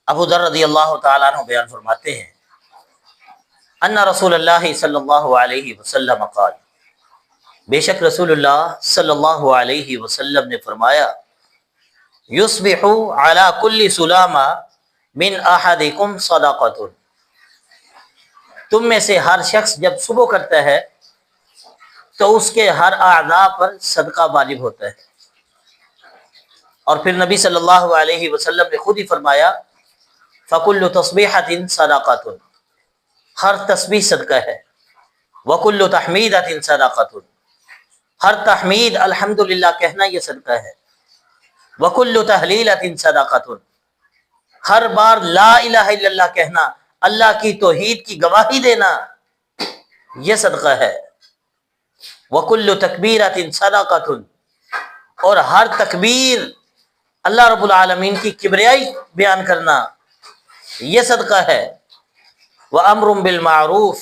ابو ذر رضی اللہ تعالیٰ عنہ بیان فرماتے ہیں ان رسول اللہ صلی اللہ علیہ وسلم قال، بے شک رسول اللہ صلی اللہ علیہ وسلم نے فرمایا، یصبح علی کل سلامہ من احدکم صدقۃ، تم میں سے ہر شخص جب صبح کرتا ہے تو اس کے ہر اعضاء پر صدقہ واجب ہوتا ہے۔ اور پھر نبی صلی اللہ علیہ وسلم نے خود ہی فرمایا، فَكُلُّ تَصْبِيحَةٍ صَدَقَةٌ، ہر تسبیح صدقہ ہے، وَكُلُّ تَحْمِيدَةٍ صَدَقَةٌ، ہر تحمید الحمدللہ کہنا یہ صدقہ ہے، وَكُلُّ تَحْلِيلَةٍ صَدَقَةٌ، ہر بار لا الہ الا اللہ کہنا، اللہ کی توحید کی گواہی دینا یہ صدقہ ہے، وَكُلُّ تَكْبِيرَةٍ صَدَقَةٌ، اور ہر تکبیر اللہ رب العالمین کی کبریائی بیان کرنا یہ صدقہ ہے، وَأَمْرٌ بِالْمَعْرُوفِ،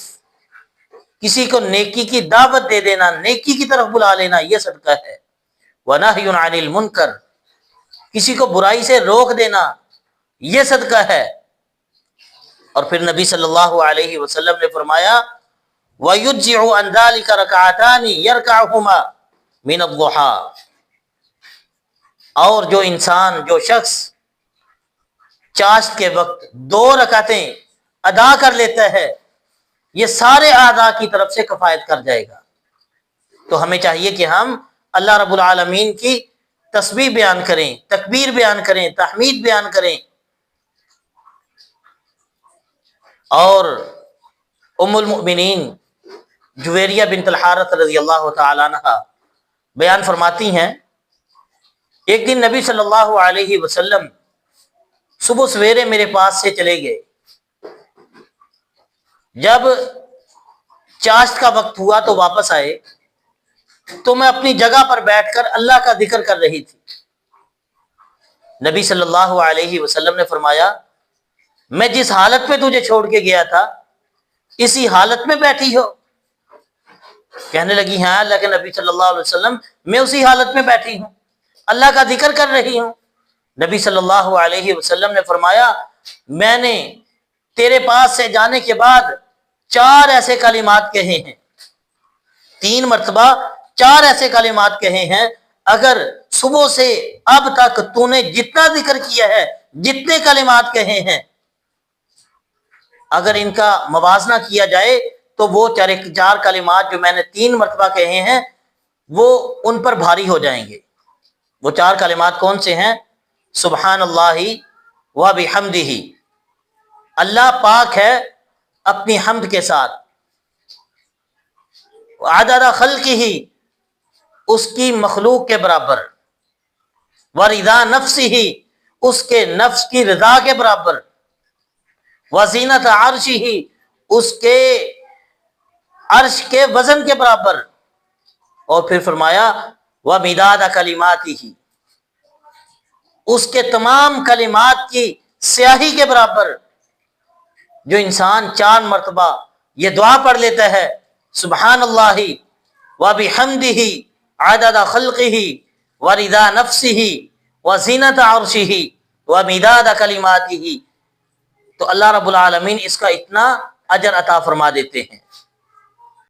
کسی کو نیکی کی دعوت دے دینا، نیکی کی طرف بلا لینا یہ صدقہ ہے، وَنَهْيٌ عَنِ الْمُنْكَرِ، کسی کو برائی سے روک دینا یہ صدقہ ہے۔ اور پھر نبی صلی اللہ علیہ وسلم نے فرمایا، وَيُجْزِعُ عَنْ ذَلِكَ رَكَعَتَانِ يَرْكَعُهُمَا مِنَ الضُّحَىٰ، اور جو شخص چاشت کے وقت 2 رکعتیں ادا کر لیتا ہے یہ سارے اعضاء کی طرف سے کفایت کر جائے گا۔ تو ہمیں چاہیے کہ ہم اللہ رب العالمین کی تسبیح بیان کریں، تکبیر بیان کریں، تحمید بیان کریں۔ اور ام المؤمنین جویریہ بنت الحارث رضی اللہ تعالی عنہ بیان فرماتی ہیں، ایک دن نبی صلی اللہ علیہ وسلم صبح سویرے میرے پاس سے چلے گئے، جب چاشت کا وقت ہوا تو واپس آئے تو میں اپنی جگہ پر بیٹھ کر اللہ کا ذکر کر رہی تھی۔ نبی صلی اللہ علیہ وسلم نے فرمایا، میں جس حالت میں تجھے چھوڑ کے گیا تھا اسی حالت میں بیٹھی ہو؟ کہنے لگی، ہاں اللہ کے نبی صلی اللہ علیہ وسلم میں اسی حالت میں بیٹھی ہوں، اللہ کا ذکر کر رہی ہوں۔ نبی صلی اللہ علیہ وسلم نے فرمایا، میں نے تیرے پاس سے جانے کے بعد 4 ایسے کلمات کہے ہیں، 3 مرتبہ 4 ایسے کلمات کہے ہیں، اگر صبح سے اب تک تو نے جتنا ذکر کیا ہے، جتنے کلمات کہے ہیں، اگر ان کا موازنہ کیا جائے تو وہ 4 کلمات جو میں نے 3 مرتبہ کہے ہیں وہ ان پر بھاری ہو جائیں گے۔ وہ 4 کلمات کون سے ہیں؟ سبحان اللہ و بحمدہ، اللہ پاک ہے اپنی حمد کے ساتھ، عدد خلقہ، اس کی مخلوق کے برابر، ورضا نفسہ، اس کے نفس کی رضا کے برابر، وزینت عرشہ، اس کے عرش کے وزن کے برابر، اور پھر فرمایا ومداد کلماتہ، اس کے تمام کلمات کی سیاہی کے برابر۔ جو انسان 4 مرتبہ یہ دعا پڑھ لیتا ہے، سبحان اللہ وبحمدہ عدد خلقہ ورضا نفسہ وزینت عرشہ ومداد کلماتہ، تو اللہ رب العالمین اس کا اتنا اجر عطا فرما دیتے ہیں۔